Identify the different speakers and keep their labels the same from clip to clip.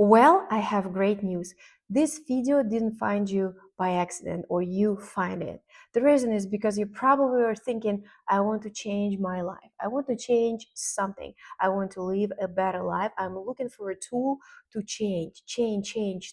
Speaker 1: Well, I have great news. This video didn't find you by accident or you find it. The reason is because you probably are thinking, I want to change my life. I want to change something. I want to live a better life. I'm looking for a tool to change,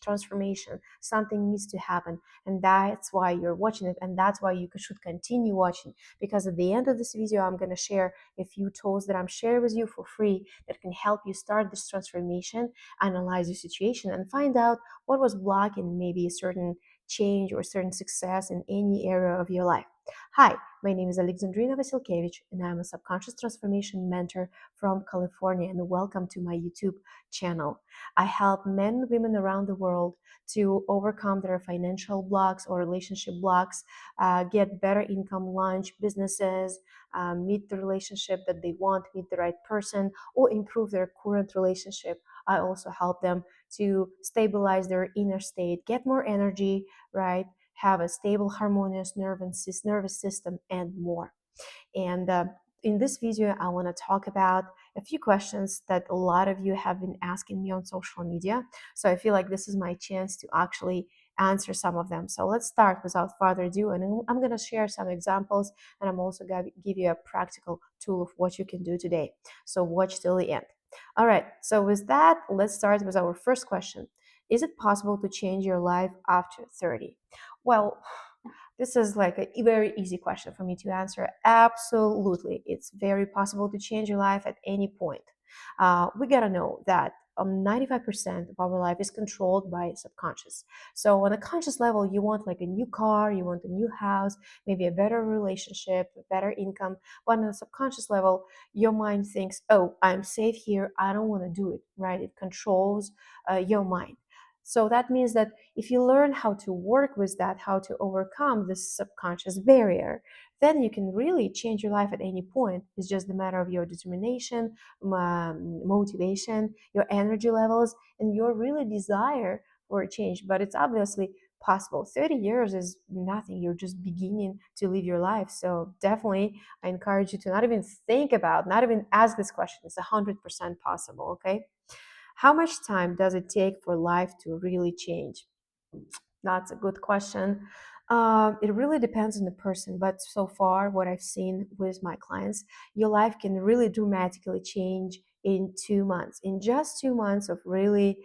Speaker 1: transformation. Something needs to happen. And that's why you're watching it. And that's why you should continue watching. Because at the end of this video, I'm going to share a few tools that I'm sharing with you for free that can help you start this transformation, analyze your situation, and find out what was blocking maybe a certain change or certain success in any area of your life. Hi, my name is Alexandrina Vasilkevich, and I'm a subconscious transformation mentor from California, and welcome to my YouTube channel. I help men and women around the world to overcome their financial blocks or relationship blocks, get better income, launch businesses, meet the relationship that they want, meet the right person, or improve their current relationship. I also help them to stabilize their inner state, get more energy, right? Have a stable, harmonious nervous system, and more. And in this video, I want to talk about a few questions that a lot of you have been asking me on social media. So I feel like this is my chance to actually answer some of them. So let's start without further ado. And I'm going to share some examples, and I'm also going to give you a practical tool of what you can do today. So watch till the end. All right. So with that, let's start with our first question. Is it possible to change your life after 30? Well, this is like a very easy question for me to answer. Absolutely. It's very possible to change your life at any point. We gotta know that 95% of our life is controlled by subconscious. So on a conscious level, you want like a new car, you want a new house, maybe a better relationship, a better income. But on a subconscious level, your mind thinks, oh, I'm safe here. I don't want to do it, right? It controls your mind. So that means that if you learn how to work with that, how to overcome this subconscious barrier, then you can really change your life at any point. It's just a matter of your determination, motivation, your energy levels, and your really desire for a change. But it's obviously possible. 30 years is nothing. You're just beginning to live your life. So definitely, I encourage you to not even think about, not even ask this question. It's 100% possible, okay? How much time does it take for life to really change? That's a good question. It really depends on the person, but so far, what I've seen with my clients, your life can really dramatically change in 2 months. In just 2 months of really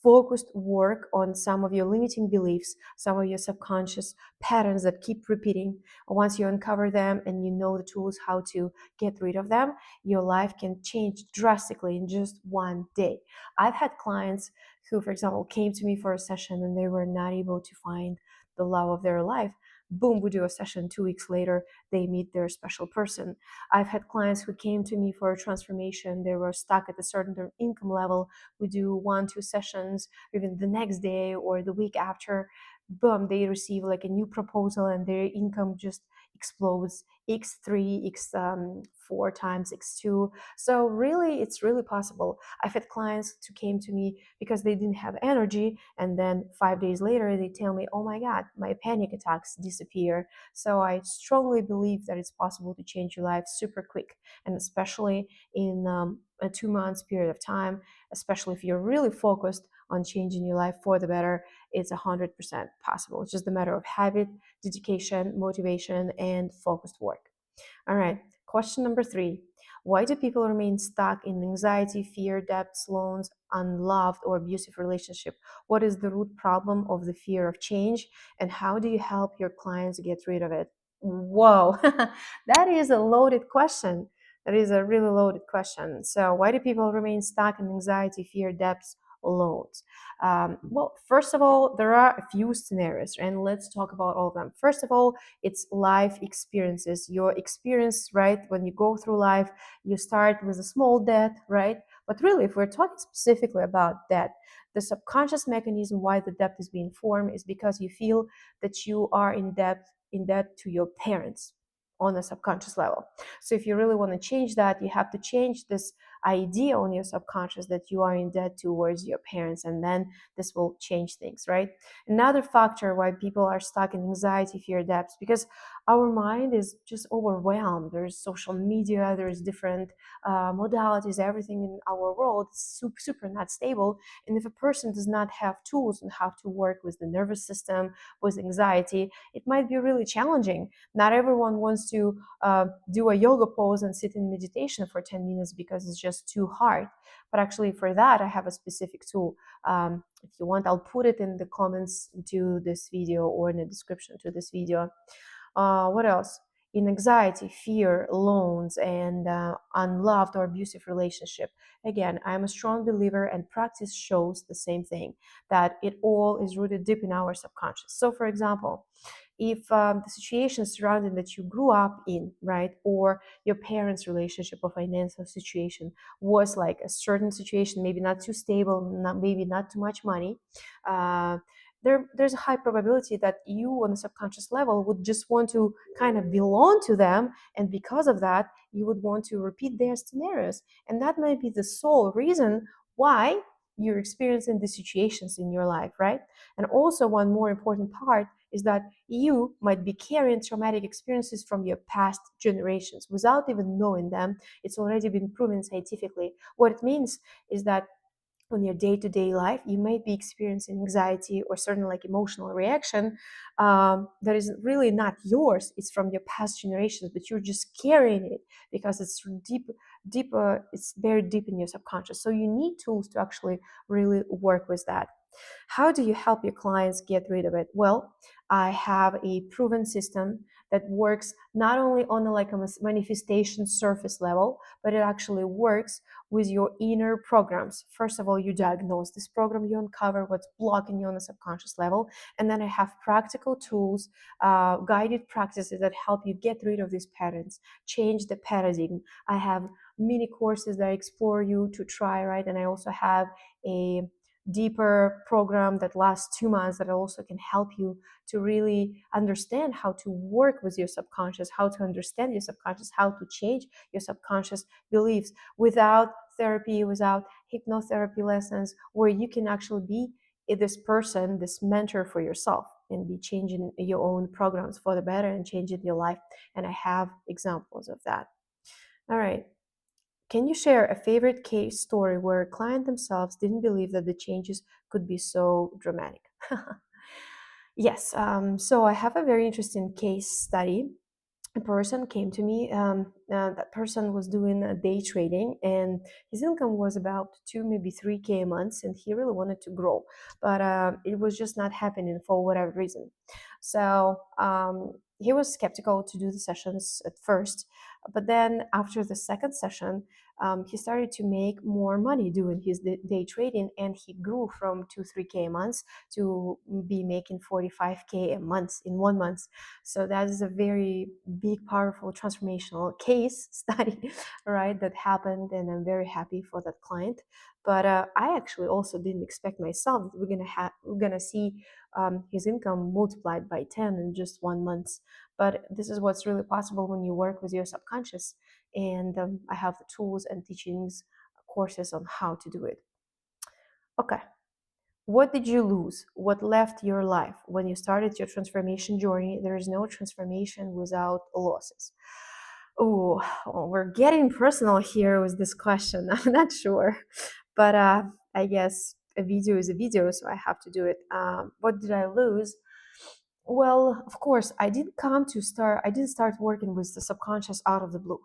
Speaker 1: focused work on some of your limiting beliefs, some of your subconscious patterns that keep repeating. Once you uncover them and you know the tools how to get rid of them, your life can change drastically in just one day. I've had clients who, for example, came to me for a session and they were not able to find the love of their life. Boom, we do a session. 2 weeks later, they meet their special person. I've had clients who came to me for a transformation. They were stuck at a certain income level. We do 1-2 sessions, even the next day or the week after. Boom, they receive like a new proposal and their income just explodes x3 x4 times x2. So really, it's really possible. I've had clients who came to me because they didn't have energy, and then 5 days later they tell me, oh my god, my panic attacks disappear. So I strongly believe that it's possible to change your life super quick, and especially in a 2 months period of time, especially if you're really focused on changing your life for the better. It's 100% possible. It's just a matter of habit, dedication, motivation, and focused work. All right, question number 3. Why do people remain stuck in anxiety, fear, debts, loans, unloved, or abusive relationship? What is the root problem of the fear of change, and how do you help your clients get rid of it? Whoa, that is a loaded question. That is a really loaded question. So, why do people remain stuck in anxiety, fear, debts, loans? Well, first of all, there are a few scenarios, and let's talk about all of them. First of all, it's life experiences. Your experience, right? When you go through life, you start with a small debt, right? But really, if we're talking specifically about debt, the subconscious mechanism why the debt is being formed is because you feel that you are in debt to your parents on a subconscious level. So if you really want to change that, you have to change this idea on your subconscious that you are in debt towards your parents, and then this will change things, right? Another factor why people are stuck in anxiety, fear, debts, because Our mind is just overwhelmed. There's social media, there's different modalities, everything in our world is super not stable. And if a person does not have tools on how to work with the nervous system, with anxiety, it might be really challenging. Not everyone wants to do a yoga pose and sit in meditation for 10 minutes because it's just too hard. But actually, for that, I have a specific tool. If you want, I'll put it in the comments to this video or in the description to this video. What else? In anxiety, fear, loans, and unloved or abusive relationship. Again, I'm a strong believer, and practice shows the same thing, that it all is rooted deep in our subconscious. So, for example, if the situation surrounding that you grew up in, right, or your parents' relationship or financial situation was like a certain situation, maybe not too stable, maybe not too much money, uh, there's a high probability that you on a subconscious level would just want to kind of belong to them, and because of that you would want to repeat their scenarios, and that might be the sole reason why you're experiencing these situations in your life, right? And also, one more important part is that you might be carrying traumatic experiences from your past generations without even knowing them. It's already been proven scientifically. What it means is that on your day-to-day life you might be experiencing anxiety or certain like emotional reaction that is really not yours. It's from your past generations, but you're just carrying it because it's deep it's buried deep in your subconscious. So you need tools to actually really work with that. How do you help your clients get rid of it? Well, I have a proven system that works not only on like a manifestation surface level, but it actually works with your inner programs. First of all, you diagnose this program, you uncover what's blocking you on the subconscious level, and then I have practical tools, guided practices that help you get rid of these patterns, change the paradigm. I have mini courses that explore you to try, right? And I also have a deeper program that lasts 2 months that also can help you to really understand how to work with your subconscious, how to understand your subconscious, how to change your subconscious beliefs without therapy, without hypnotherapy lessons, where you can actually be this person, this mentor for yourself, and be changing your own programs for the better and changing your life. And I have examples of that. All right. Can you share a favorite case story where a client themselves didn't believe that the changes could be so dramatic? Yes, so I have a very interesting case study. A person came to me. That person was doing day trading, and his income was about 2 maybe 3K a month, and he really wanted to grow, but it was just not happening for whatever reason. So he was skeptical to do the sessions at first, but then after the second session, he started to make more money doing his day trading, and he grew from 2 3K a month to be making 45K a month in 1 month. So that is a very big, powerful, transformational case study, right? That happened, and I'm very happy for that client. But I actually also didn't expect myself that we're gonna see his income multiplied by 10 in just 1 month. But this is what's really possible when you work with your subconscious, and I have the tools and teachings, courses on how to do it. Okay. What did you lose? What left your life when you started your transformation journey? There is no transformation without losses. Oh, we're getting personal here with this question. I'm not sure, but I guess a video is a video, so I have to do it. What did I lose? Well, of course, I didn't start working with the subconscious out of the blue.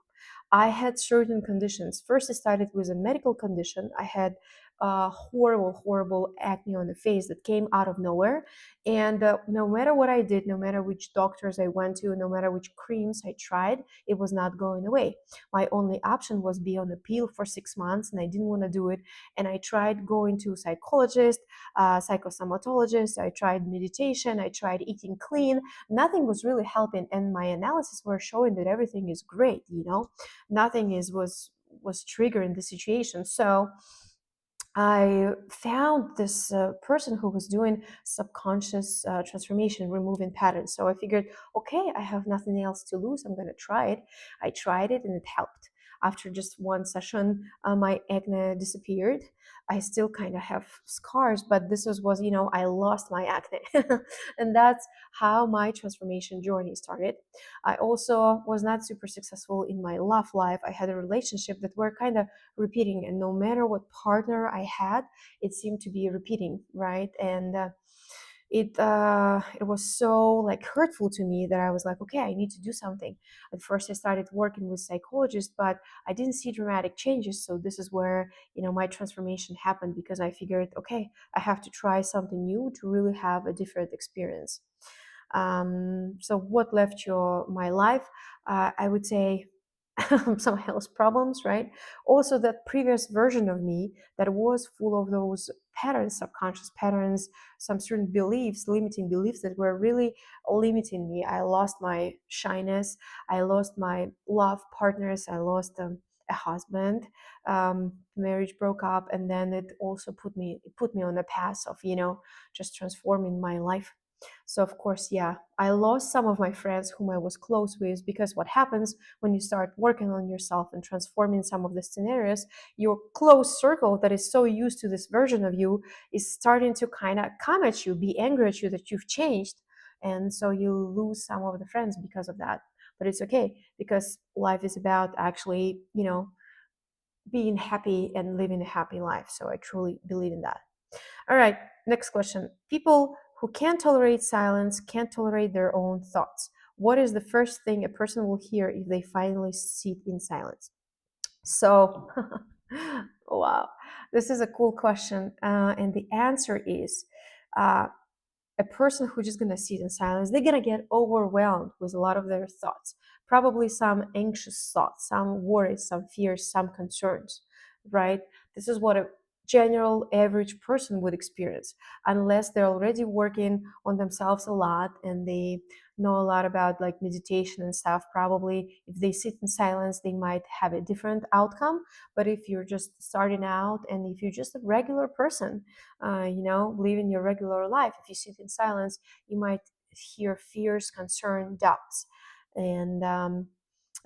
Speaker 1: I had certain conditions. First, I started with a medical condition. I had horrible acne on the face that came out of nowhere. And no matter what I did, no matter which doctors I went to, no matter which creams I tried, it was not going away. My only option was be on a pill for 6 months, and I didn't want to do it. And I tried going to a psychologist, psychosomatologist. I tried meditation. I tried eating clean. Nothing was really helping, and my analysis were showing that everything is great. Nothing was triggering the situation. So I found this person who was doing subconscious transformation, removing patterns. So I figured, okay, I have nothing else to lose. I'm going to try it. I tried it, and it helped. After just one session, my acne disappeared. I still kind of have scars, but this was, I lost my acne. And that's how my transformation journey started. I also was not super successful in my love life. I had a relationship that were kind of repeating, and no matter what partner I had, it seemed to be repeating, right? And it was so like hurtful to me that I was like, okay, I need to do something. At first, I started working with psychologists, but I didn't see dramatic changes. So this is where my transformation happened, because I figured, okay, I have to try something new to really have a different experience. So what left my life? I would say some health problems, right? Also, that previous version of me that was full of those patterns, subconscious patterns, some certain beliefs, limiting beliefs that were really limiting me. I lost my shyness. I lost my love partners. I lost a husband. Marriage broke up, and then it put me on a path of just transforming my life. So of course, yeah, I lost some of my friends whom I was close with, because what happens when you start working on yourself and transforming some of the scenarios, your close circle that is so used to this version of you is starting to kind of come at you, be angry at you that you've changed. And so you lose some of the friends because of that. But it's okay, because life is about actually, being happy and living a happy life. So I truly believe in that. All right, next question. People who can't tolerate silence can't tolerate their own thoughts. What is the first thing a person will hear if they finally sit in silence? So, wow, this is a cool question. And the answer is uh, a person who's just going to sit in silence, they're going to get overwhelmed with a lot of their thoughts, probably some anxious thoughts, some worries, some fears, some concerns, right? This is what a general average person would experience, unless they're already working on themselves a lot and they know a lot about like meditation and stuff. Probably if they sit in silence, they might have a different outcome. But if you're just starting out, and if you're just a regular person, living your regular life, if you sit in silence, you might hear fears, concern, doubts. And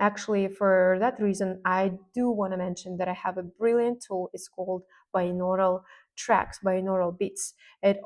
Speaker 1: actually, for that reason, I do want to mention that I have a brilliant tool. It's called binaural tracks, binaural beats. It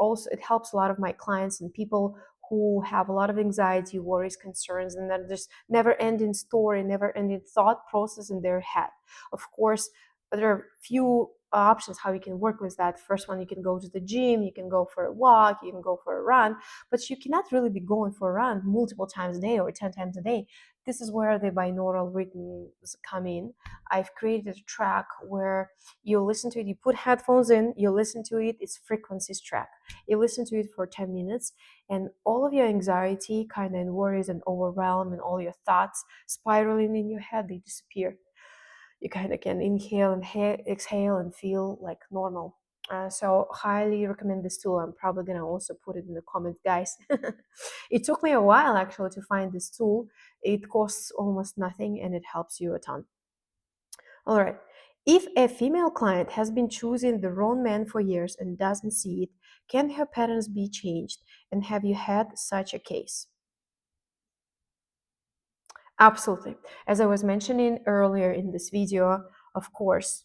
Speaker 1: helps a lot of my clients and people who have a lot of anxiety, worries, concerns, and then just never-ending story, never-ending thought process in their head. Of course, there are few options how you can work with that. First one, you can go to the gym, you can go for a walk, you can go for a run, but you cannot really be going for a run multiple times a day or 10 times a day. This is where the binaural rhythms come in. I've created a track where you listen to it, you put headphones in, you listen to it, it's frequencies track. You listen to it for 10 minutes, and all of your anxiety, kind of, and worries and overwhelm and all your thoughts spiraling in your head, they disappear. You kind of can inhale and exhale and feel like normal. So highly recommend this tool. I'm probably gonna also put it in the comments, guys. It took me a while actually to find this tool. It costs almost nothing and it helps you a ton. All right. If a female client has been choosing the wrong man for years and doesn't see it, can her patterns be changed? And have you had such a case? Absolutely. As I was mentioning earlier in this video, of course,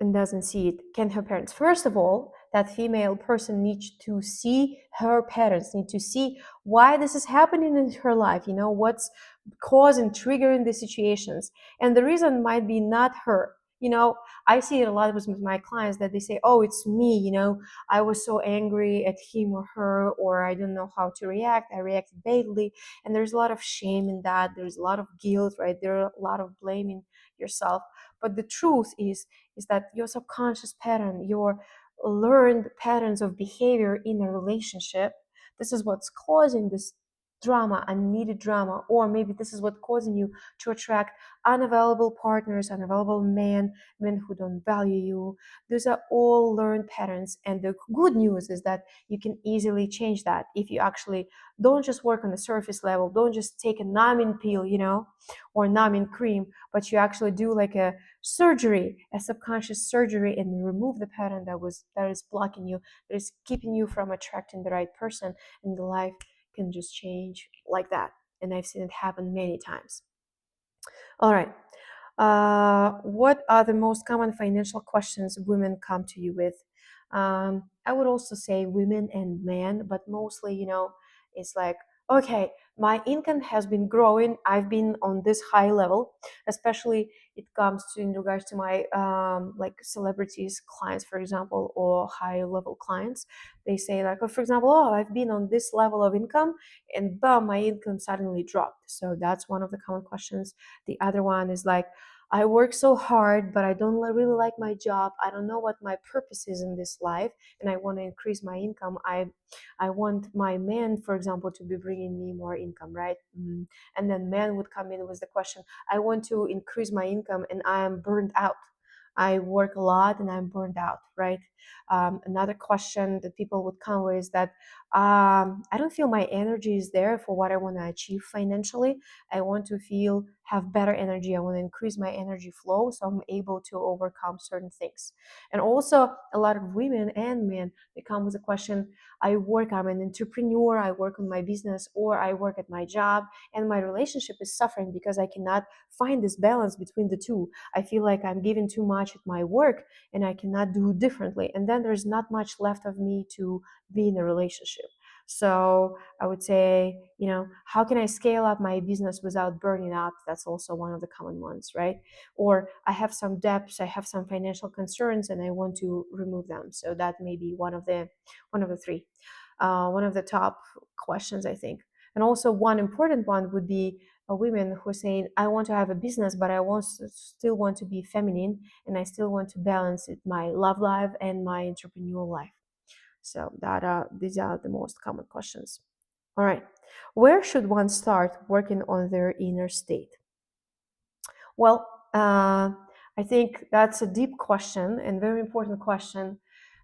Speaker 1: and doesn't see it, can her parents, first of all, that female person needs to see her parents, need to see why this is happening in her life, what's causing, triggering the situations. And the reason might be not her. I see it a lot with my clients that they say, oh, it's me, I was so angry at him or her, or I don't know how to react, I reacted badly. And there's a lot of shame in that, there's a lot of guilt, right? There are a lot of blaming yourself. But the truth is that your subconscious pattern, your learned patterns of behavior in a relationship, this is what's causing this drama, unneeded drama, or maybe this is what's causing you to attract unavailable partners, unavailable men who don't value you. These are all learned patterns, and the good news is that you can easily change that if you actually don't just work on the surface level, don't just take a numbing pill, or numbing cream, but you actually do like a surgery, a subconscious surgery, and remove the pattern that is blocking you, that is keeping you from attracting the right person, and the life can just change like that. And I've seen it happen many times. All right. What are the most common financial questions women come to you with? I would also say women and men, but mostly, it's like, okay, my income has been growing. I've been on this high level, especially it comes to in regards to my like celebrities clients, for example, or high level clients. They say like, oh, for example, oh, I've been on this level of income, and boom, my income suddenly dropped. So that's one of the common questions. The other one is like, I work so hard, but I don't really like my job. I don't know what my purpose is in this life, and I want to increase my income. I want my man, for example, to be bringing me more income, right? And then men would come in with the question, I want to increase my income, and I am burned out. I work a lot and I'm burned out, right? Another question that people would come with is that I don't feel my energy is there for what I want to achieve financially. I want to have better energy. I want to increase my energy flow so I'm able to overcome certain things. And also, a lot of women and men, they come with a question, I'm an entrepreneur, I work on my business, or I work at my job, and my relationship is suffering because I cannot find this balance between the two. I feel like I'm giving too much at my work and I cannot do differently. And then there's not much left of me to be in a relationship. So I would say, how can I scale up my business without burning out? That's also one of the common ones, right? Or I have some debts, I have some financial concerns, and I want to remove them. So that may be one of the three, one of the top questions, I think. And also one important one would be women who are saying, I want to have a business, but still want to be feminine, and I still want to balance it, my love life and my entrepreneurial life. So these are the most common questions. All right. Where should one start working on their inner state? Well, I think that's a deep question and very important question.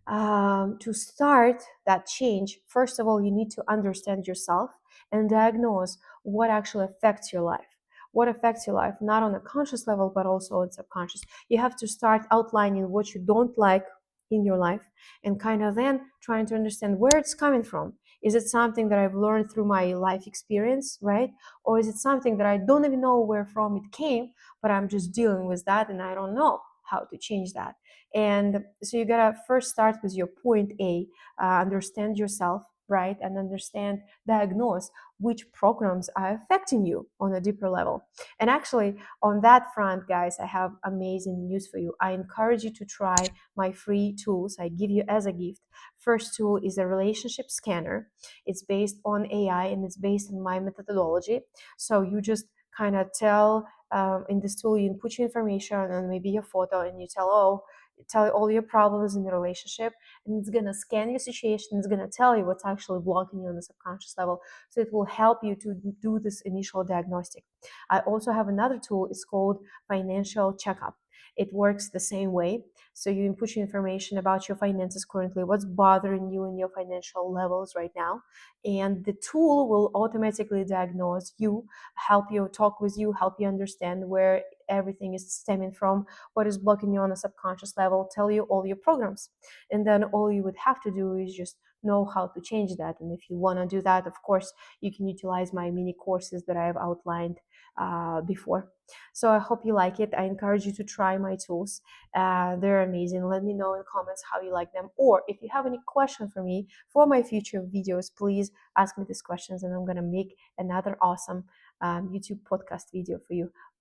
Speaker 1: To start that change, first of all, you need to understand yourself and diagnose what actually affects your life. What affects your life, not on a conscious level, but also on subconscious. You have to start outlining what you don't like in your life and kind of then trying to understand where it's coming from. Is it something that I've learned through my life experience, right? Or is it something that I don't even know where from it came, but I'm just dealing with that and I don't know how to change that? And so you gotta first start with your point A, understand yourself, right? And understand, diagnose which programs are affecting you on a deeper level. And actually, on that front, guys, I have amazing news for you. I encourage you to try my free tools I give you as a gift. First tool is a relationship scanner. It's based on AI and it's based on my methodology. So you just kind of tell in this tool, you input your information and maybe your photo, and you tell all your problems in the relationship, and it's gonna scan your situation. It's gonna tell you what's actually blocking you on the subconscious level. So it will help you to do this initial diagnostic. I also have another tool. It's called financial checkup. It works the same way. So you input your information about your finances currently, what's bothering you in your financial levels right now, and the tool will automatically diagnose you, help you, talk with you, help you understand where everything is stemming from, what is blocking you on a subconscious level, tell you all your programs. And then all you would have to do is just know how to change that. And if you want to do that, of course, you can utilize my mini courses that I have outlined before. So I hope you like it. I encourage you to try my tools. They're amazing. Let me know in comments how you like them. Or if you have any question for me for my future videos, please ask me these questions and I'm going to make another awesome YouTube podcast video for you.